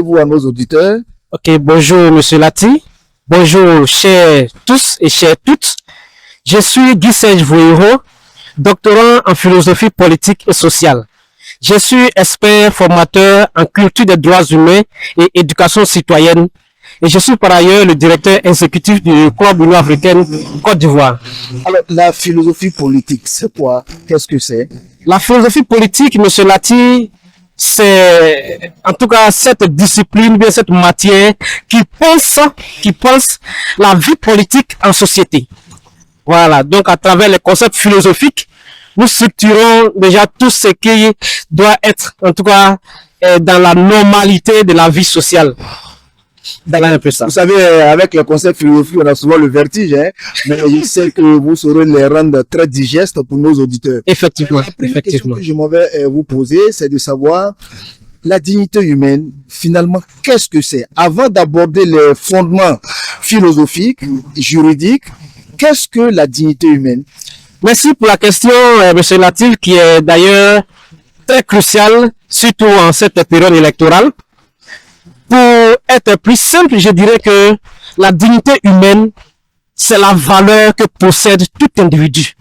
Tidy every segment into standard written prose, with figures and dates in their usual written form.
Vous à nos auditeurs. Ok, bonjour Monsieur Lati, bonjour chers tous et chères toutes. Je suis Guy Serge Vouiro, doctorant en philosophie politique et sociale. Je suis expert formateur en culture des droits humains et éducation citoyenne. Et je suis par ailleurs le directeur exécutif du Club Union africaine Côte d'Ivoire. Alors, la philosophie politique, c'est quoi? Qu'est-ce que c'est? La philosophie politique, Monsieur Lati, c'est en tout cas cette discipline, bien cette matière qui pense la vie politique en société. Voilà, donc à travers les concepts philosophiques, nous structurons déjà tout ce qui doit être, en tout cas, dans la normalité de la vie sociale. Voilà un peu ça. Vous savez, avec le concept philosophique, on a souvent le vertige, hein, mais je sais que vous saurez les rendre très digestes pour nos auditeurs. Effectivement, La première effectivement. question que je m'en vais vous poser, c'est de savoir la dignité humaine, finalement, qu'est-ce que c'est? Avant d'aborder les fondements philosophiques, juridiques, qu'est-ce que la dignité humaine? Merci pour la question, Monsieur Latif, qui est d'ailleurs très cruciale, surtout en cette période électorale. Pour être plus simple, je dirais que la dignité humaine, c'est la valeur que possède tout individu.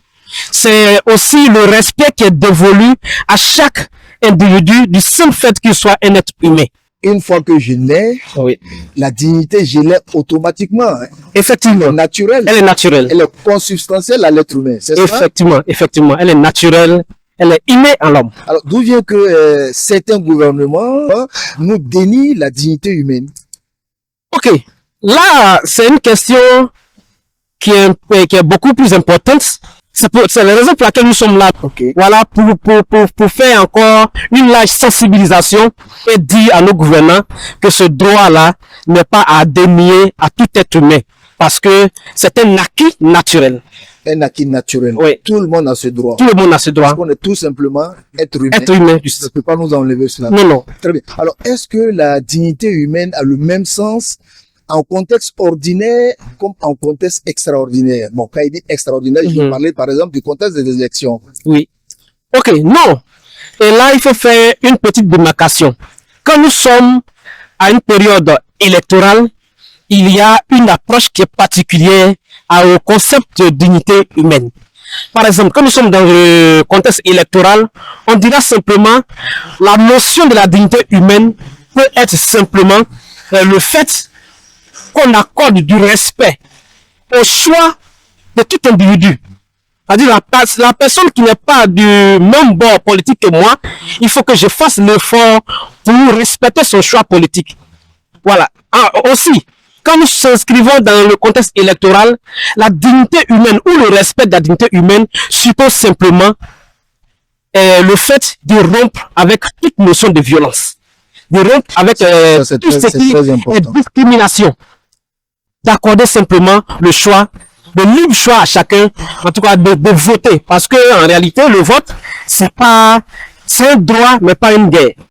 C'est aussi le respect qui est dévolu à chaque individu du simple fait qu'il soit un être humain. Une fois que je nais, Oui. la dignité, je l'ai automatiquement. Hein. Effectivement. Naturelle. Elle est naturelle. Elle est consubstantielle à l'être humain, c'est ça? Effectivement, effectivement. Elle est naturelle. Elle est innée en l'homme. Alors, d'où vient que certains gouvernements nous dénient la dignité humaine? Ok. Là, c'est une question qui est beaucoup plus importante. C'est la raison pour laquelle nous sommes là. Okay. Voilà, pour faire encore une large sensibilisation et dire à nos gouvernants que ce droit-là n'est pas à dénier à tout être humain. Parce que c'est un acquis naturel. Un acquis naturel. Oui. Tout le monde a ce droit. Tout le monde a ce droit. Parce qu'on est tout simplement être humain. Être humain. Tu ne peux pas nous enlever cela. Non, non. Très bien. Alors, est-ce que la dignité humaine a le même sens en contexte ordinaire comme en contexte extraordinaire? Bon, quand il dit extraordinaire, je vais parler par exemple du contexte des élections. Oui. Ok, non. Et là, il faut faire une petite démarcation. Quand nous sommes à une période électorale, il y a une approche qui est particulière au concept de dignité humaine. Par exemple, quand nous sommes dans le contexte électoral, on dira simplement la notion de la dignité humaine peut être simplement le fait qu'on accorde du respect au choix de tout individu. C'est-à-dire la personne qui n'est pas du même bord politique que moi, il faut que je fasse l'effort pour respecter son choix politique. Voilà. Ah, aussi, quand nous s'inscrivons dans le contexte électoral, la dignité humaine ou le respect de la dignité humaine suppose simplement le fait de rompre avec toute notion de violence, de rompre avec tout ce qui est discrimination, d'accorder simplement le choix, le libre choix à chacun, en tout cas de voter, parce que en réalité le vote c'est un droit mais pas une guerre.